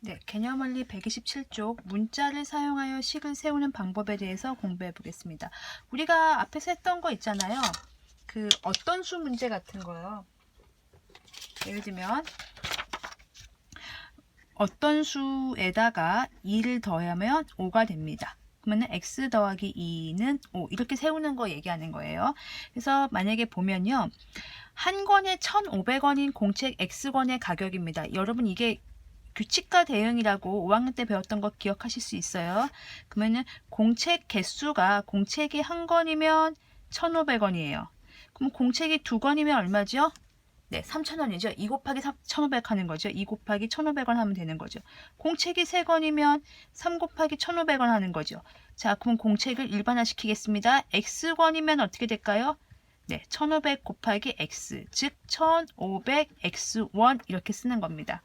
네, 개념원리 127쪽 문자를 사용하여 식을 세우는 방법에 대해서 공부해 보겠습니다. 우리가 앞에서 했던 거 있잖아요. 그 어떤 수 문제 같은 거요. 예를 들면 어떤 수에다가 2를 더하면 5가 됩니다. 그러면 x 더하기 2는 5 이렇게 세우는 거 얘기하는 거예요. 그래서 만약에 보면요. 한 권에 1,500원인 공책 x권의 가격입니다. 여러분 이게 규칙과 대응이라고 5학년 때 배웠던 거 기억하실 수 있어요. 그러면은 공책 개수가 공책이 한 권이면 1,500원이에요. 그럼 공책이 두 권이면 얼마죠? 네, 3,000원이죠. 2 곱하기 1,500 하는 거죠. 2 곱하기 1,500원 하면 되는 거죠. 공책이 3권이면 3 곱하기 1,500원 하는 거죠. 자, 그럼 공책을 일반화시키겠습니다. x권이면 어떻게 될까요? 네, 1,500 곱하기 x, 즉 1,500x1 이렇게 쓰는 겁니다.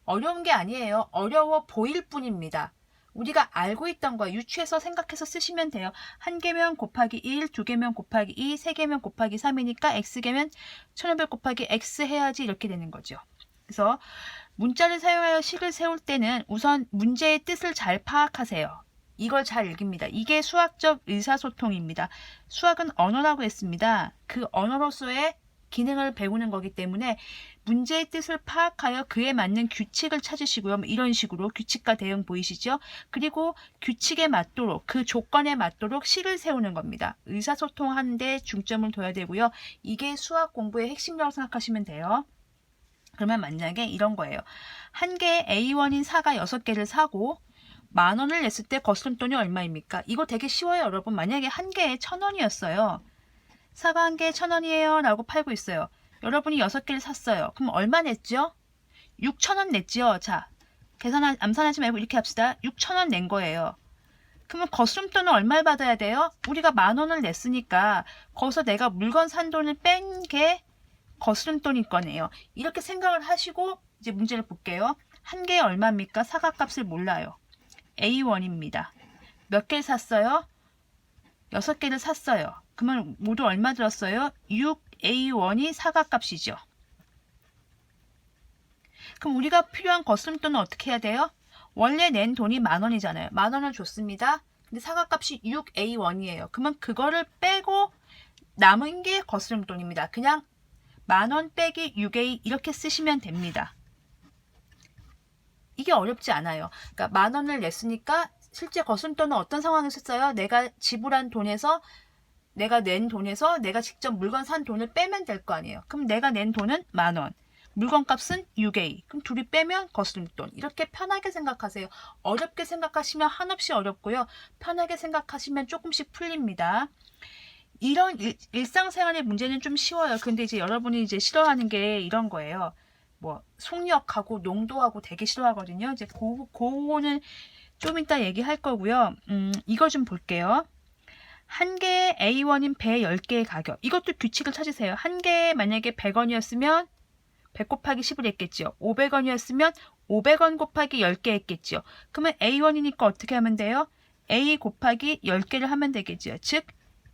어려운 게 아니에요. 어려워 보일 뿐입니다. 우리가 알고 있던 거 유추해서 생각해서 쓰시면 돼요. 한 개면 곱하기 1, 두 개면 곱하기 2, 세 개면 곱하기 3이니까 x개면 1500 곱하기 x 해야지 이렇게 되는 거죠. 그래서 문자를 사용하여 식을 세울 때는 우선 문제의 뜻을 잘 파악하세요. 이걸 잘 읽습니다. 이게 수학적 의사소통입니다. 수학은 언어라고 했습니다. 그 언어로서의 기능을 배우는 거기 때문에 문제의 뜻을 파악하여 그에 맞는 규칙을 찾으시고요. 이런 식으로 규칙과 대응 보이시죠? 그리고 규칙에 맞도록 그 조건에 맞도록 식을 세우는 겁니다. 의사소통하는 데 중점을 둬야 되고요. 이게 수학 공부의 핵심이라고 생각하시면 돼요. 그러면 만약에 이런 거예요. 한 개의 A1인 사가 6개를 사고 10,000원을 냈을 때 거스름돈이 얼마입니까? 이거 되게 쉬워요, 여러분. 만약에 한 개에 1,000원이었어요. 사과 한 개에 1,000원이에요 라고 팔고 있어요. 여러분이 6개를 샀어요. 그럼 얼마 냈죠? 6,000원 냈죠? 자, 암산하지 말고 이렇게 합시다. 6,000원 낸 거예요. 그러면 거스름돈은 얼마를 받아야 돼요? 우리가 10,000원을 냈으니까 거기서 내가 물건 산 돈을 뺀 게 거스름돈일 거네요. 이렇게 생각을 하시고 이제 문제를 볼게요. 한 개에 얼마입니까? 사과값을 몰라요. A1입니다. 몇 개를 샀어요? 6개를 샀어요. 그러면 모두 얼마 들었어요? 6A1이 사과값이죠. 그럼 우리가 필요한 거스름돈은 어떻게 해야 돼요? 원래 낸 돈이 10,000원이잖아요. 10,000원을 줬습니다. 근데 사과값이 6A1이에요. 그러면 그거를 빼고 남은 게 거스름돈입니다. 그냥 10,000원 빼기 6A 이렇게 쓰시면 됩니다. 이게 어렵지 않아요. 그러니까 10,000원을 냈으니까 실제 거스름돈은 어떤 상황에서 써요? 내가 지불한 돈에서 내가 낸 돈에서 내가 직접 물건 산 돈을 빼면 될 거 아니에요. 그럼 내가 낸 돈은 10,000원. 물건값은 6A. 그럼 둘이 빼면 거스름돈. 이렇게 편하게 생각하세요. 어렵게 생각하시면 한없이 어렵고요. 편하게 생각하시면 조금씩 풀립니다. 이런 일상생활의 문제는 좀 쉬워요. 근데 이제 여러분이 이제 싫어하는 게 이런 거예요. 뭐 속력하고 농도하고 되게 싫어하거든요. 이제 그거는 좀 이따 얘기할 거고요. 이거 좀 볼게요. 한 개의 A1인 배 10개의 가격. 이것도 규칙을 찾으세요. 한 개에 만약에 100원이었으면 100 곱하기 10을 했겠죠. 500원이었으면 500원 곱하기 10개 했겠죠. 그러면 A1이니까 어떻게 하면 돼요? A 곱하기 10개를 하면 되겠죠. 즉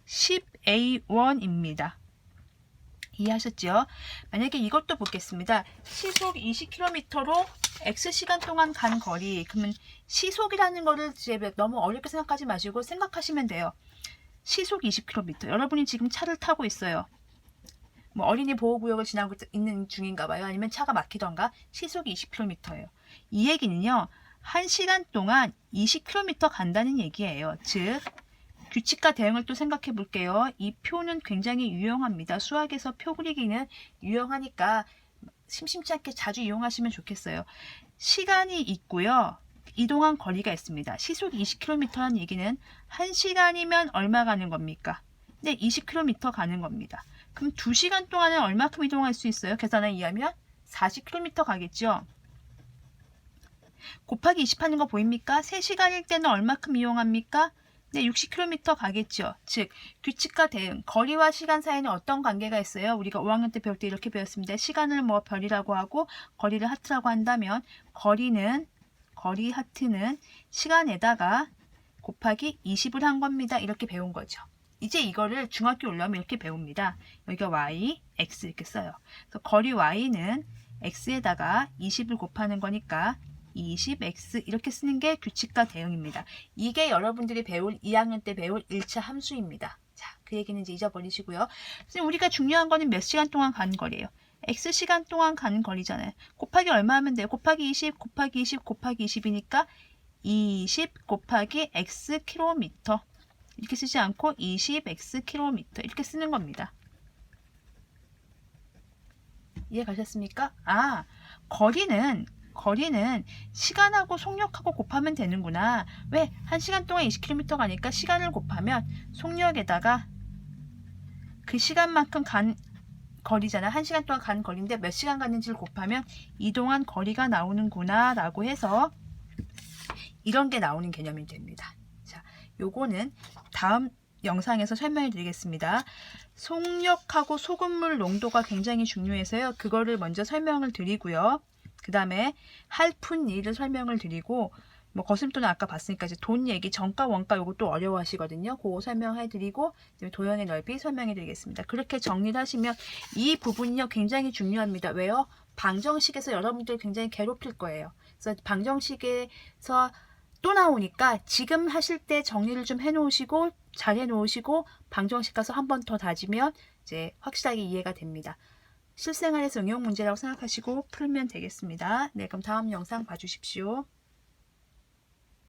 10A1입니다. 이해하셨죠? 만약에 이것도 보겠습니다. 시속 20km로 X시간 동안 간 거리. 그러면 시속이라는 거를 이제 너무 어렵게 생각하지 마시고 생각하시면 돼요. 시속 20km. 여러분이 지금 차를 타고 있어요. 뭐 어린이 보호구역을 지나고 있는 중인가 봐요. 아니면 차가 막히던가. 시속이 20km예요. 이 얘기는요. 1시간 동안 20km 간다는 얘기예요. 즉 규칙과 대응을 또 생각해 볼게요. 이 표는 굉장히 유용합니다. 수학에서 표 그리기는 유용하니까 심심치 않게 자주 이용하시면 좋겠어요. 시간이 있고요. 이동한 거리가 있습니다. 시속 20km라는 얘기는 1시간이면 얼마 가는 겁니까? 네, 20km 가는 겁니다. 그럼 2시간 동안은 얼마큼 이동할 수 있어요? 계산을 이해하면 40km 가겠죠? 곱하기 20 하는 거 보입니까? 3시간일 때는 얼마큼 이용합니까? 네, 60km 가겠죠. 즉, 규칙과 대응, 거리와 시간 사이에는 어떤 관계가 있어요? 우리가 5학년 때 배울 때 이렇게 배웠습니다. 시간을 뭐 별이라고 하고 거리를 하트라고 한다면 거리 하트는 시간에다가 곱하기 20을 한 겁니다. 이렇게 배운 거죠. 이제 이거를 중학교 올라오면 이렇게 배웁니다. 여기가 y, x 이렇게 써요. 그래서 거리 y는 x에다가 20을 곱하는 거니까 20x 이렇게 쓰는 게 규칙과 대응입니다. 이게 여러분들이 배울 2학년 때 배울 1차 함수입니다. 자, 그 얘기는 이제 잊어버리시고요. 선생님, 우리가 중요한 거는 몇 시간 동안 가는 거리예요. x 시간 동안 가는 거리잖아요. 곱하기 얼마 하면 돼요? 곱하기 20 곱하기 20 곱하기 20이니까 20 곱하기 x 킬로미터 이렇게 쓰지 않고 20x 킬로미터 이렇게 쓰는 겁니다. 이해 가셨습니까? 아, 거리는 시간하고 속력하고 곱하면 되는구나. 왜? 1시간 동안 20km 가니까 시간을 곱하면 속력에다가 그 시간만큼 간 거리잖아. 1시간 동안 간 거리인데 몇 시간 갔는지를 곱하면 이동한 거리가 나오는구나 라고 해서 이런 게 나오는 개념이 됩니다. 자, 요거는 다음 영상에서 설명해 드리겠습니다. 속력하고 소금물 농도가 굉장히 중요해서요. 그거를 먼저 설명을 드리고요. 그 다음에 할푼일을 설명을 드리고 뭐 거슴돈은 아까 봤으니까 이제 돈 얘기, 정가, 원가 요것도 어려워하시거든요. 그거 설명해 드리고 도형의 넓이 설명해 드리겠습니다. 그렇게 정리를 하시면 이 부분이요 굉장히 중요합니다. 왜요? 방정식에서 여러분들 굉장히 괴롭힐 거예요. 그래서 방정식에서 또 나오니까 지금 하실 때 정리를 좀 해놓으시고 잘 해놓으시고 방정식 가서 한 번 더 다지면 이제 확실하게 이해가 됩니다. 실생활에서 응용 문제라고 생각하시고 풀면 되겠습니다. 네, 그럼 다음 영상 봐주십시오.